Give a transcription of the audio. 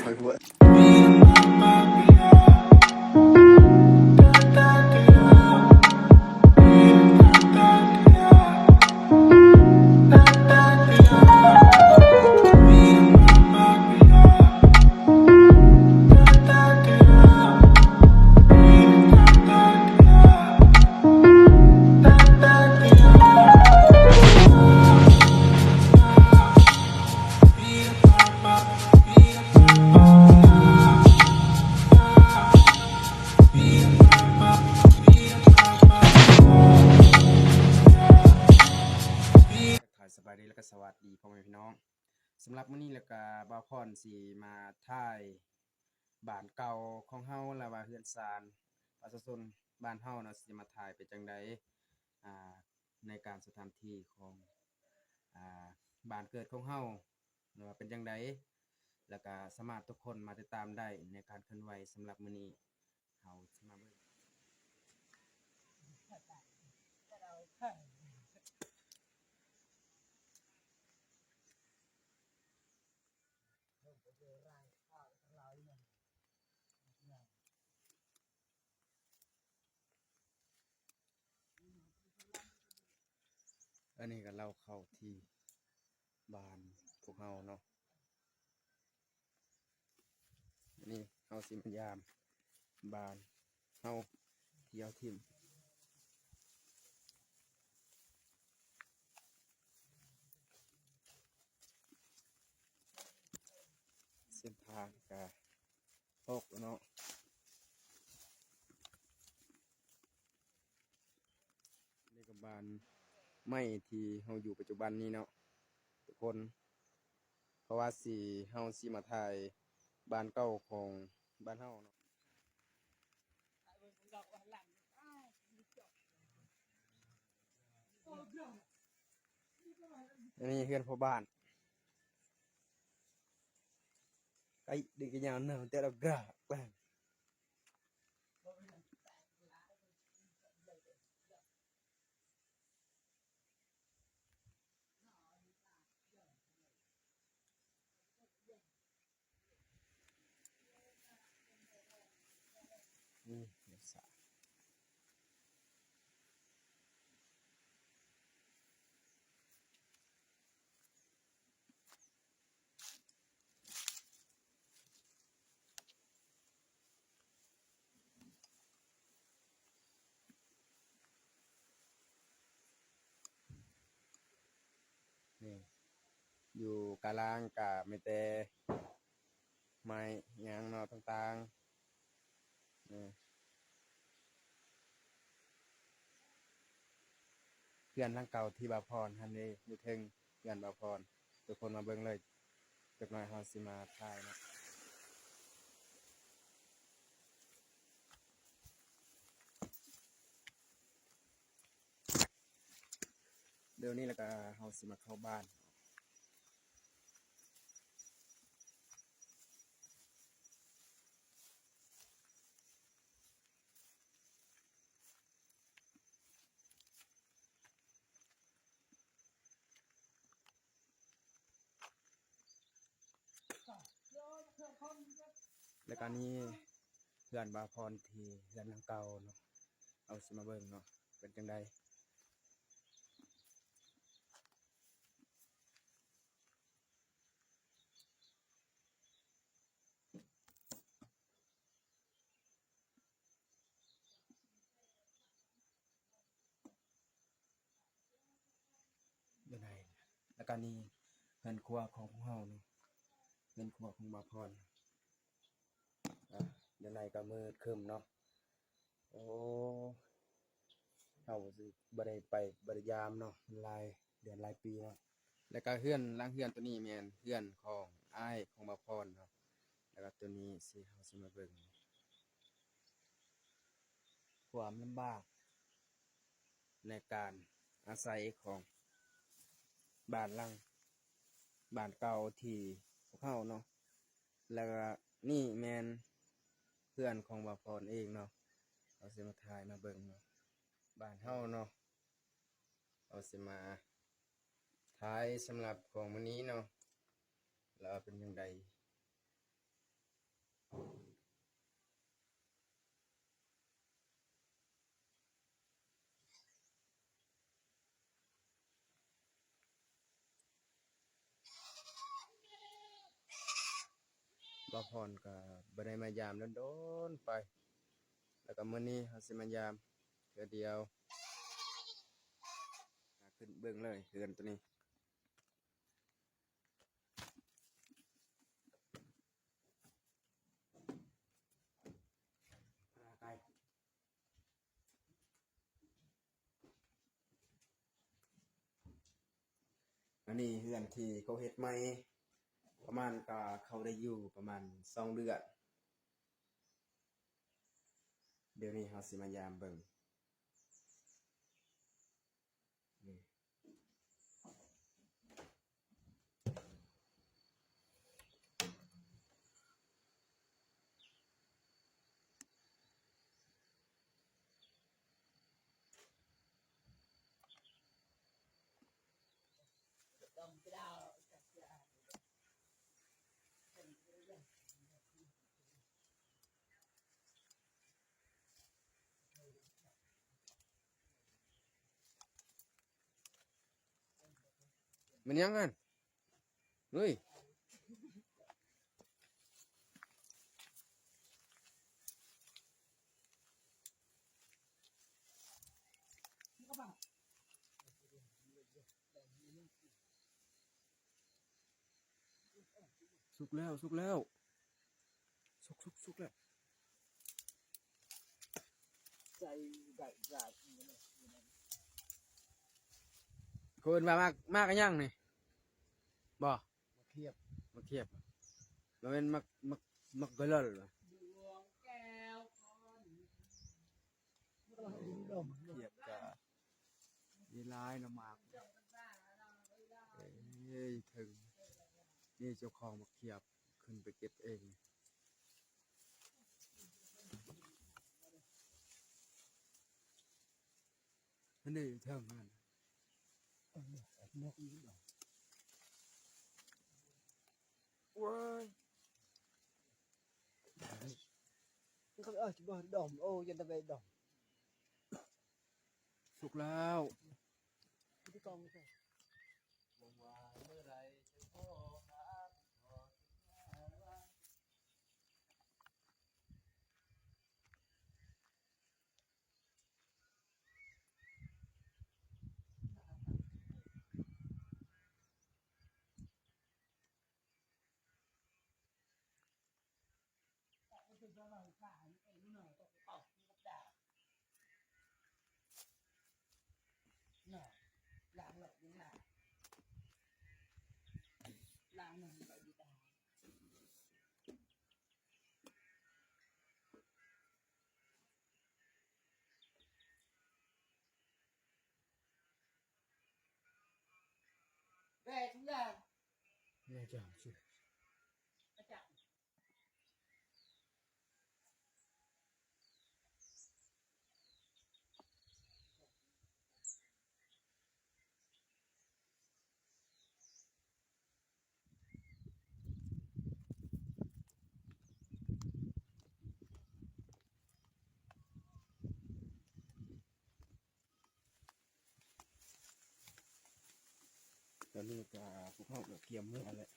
คอยพูดสบายดีแล้วก็สวัสดีพ่อแม่พี่น้องสำหรับมื้อนี้แล้วก็บ่าวพรสิมาถ่ายบ้านเก่าของเฮาแล้วว่าเฮือนซานประชาชนบ้านเฮาเนาะสิมาถ่ายเป็นจังไดอ่าในการสถานที่ของอ่าบ้านเกิดของเฮาว่าเป็นจังไดแล้วก็สามารถทุกคนมาติดตามได้ในการเคลื่อนไหวสำหรับมื้อนี้เฮาสิมาเบิ่ง อันนี้ก็เราเข้าที่บ้านพวกเฮาเนาะอันนี้เฮาสิมายามบ้านเฮาเที่ยวทิมเส้นทางก็ตกเนาะนี่ก็บ้านไม้ที่เฮาอยู่ปัจจุบันนี้เนาะทุกคนเพราะว่าเฮาสิมาถ่ายบ้านเก่าของบ้านเฮาเนาะอันนี้เฮือนพ่อบ้านไอ้ดึกยาวเนาะแต่เรากะบ้านนี่เดี๋ยวสานี่อยู่กลางกะไม่แต่ไม้หยังเนาะต่างๆนี่ เพื่อนทั้งเก่าที่บาพรฮันนี่อยู่เทิงเพื่อนบาพรทุกคนมาเบิ่งเลยจักหน่อยเฮาสิมาถ่ายนะเดี๋ยวนี้แล้วก็เฮาสิมาเข้าบ้านแล้วก็นี้เพื่อนบาพรที่เพื่อนทั้งเก่าเนาะเอาสิมาเบิ่งเนาะเป็นจังไดอยู่ไหนแล้วก็นี้เพื่อนครัวของพวกเฮาเนาะเพื่อนครัวของบาพรเดี๋ยวไหนก็มืดครึ้มเนาะโอ้เฮาสิบ่ได้ไปบ่ได้ยามเนาะหลายเดือนหลายปีเนาะ แล้วก็เฮือนหลังเฮือนตัวนี้แม่นเฮือนของอ้ายของบ่าวพรเนาะแล้วก็ตัวนี้สิเฮาสิมาเบิ่งความลำบากในการอาศัยของบ้านหลังบ้านเก่าที่พวกเฮาเนาะแล้วก็นี่แม่นเพื่อนของบ่าวพรเองเนาะเอาสิมาถ่ายมาเบิ่งเนาะบ้านเฮาเนาะเอาสิมาถ่ายสำหรับของมื้อนี้เนาะแล้วเป็นจังได บ่พรก็บ่ได้มายามโดนๆไปแล้วก็มื้อนี้เฮาสิมายามเทื่อเดียวขึ้นเบิ่งเลยเฮือนตัวนี้ไกลอันนี้เฮือนที่เขาเฮ็ดใหม่ประมาณก็เขาได้อยู่ประมาณ2 เดือนเดี๋ยวนี้เฮาสิมายามเบิ่งนี่มันยังกันเฮ้ยสุกแล้วสุกแล้วสุกแล้วใจใหญ่ใหญ่ เขาเอิ้นว่ามากกันยังนี่บ่มาเทียบ มาเทียบมันเป็นมักกะลอเหรอ ดวงแก้วพรดม เทียบกับยีร้ายนะมากเอ้ยถึงนี่เจ้าของมาเทียบขึ้นไปเก็บเองนั่นนี่เท่านั้น นกนี้ดอก ว้าย เขาจะบอกดมโอ้ยันตะเวดม สุกแล้ว ที่กองใช่น่ะล้างหลอกยังไงล้างหนึ่งไปดีตาแม่ทุกอย่าง แม่จังสิ อาจารย์ ตอนนี้ก็พวกเขาเกี่ยมเมื่อแหละ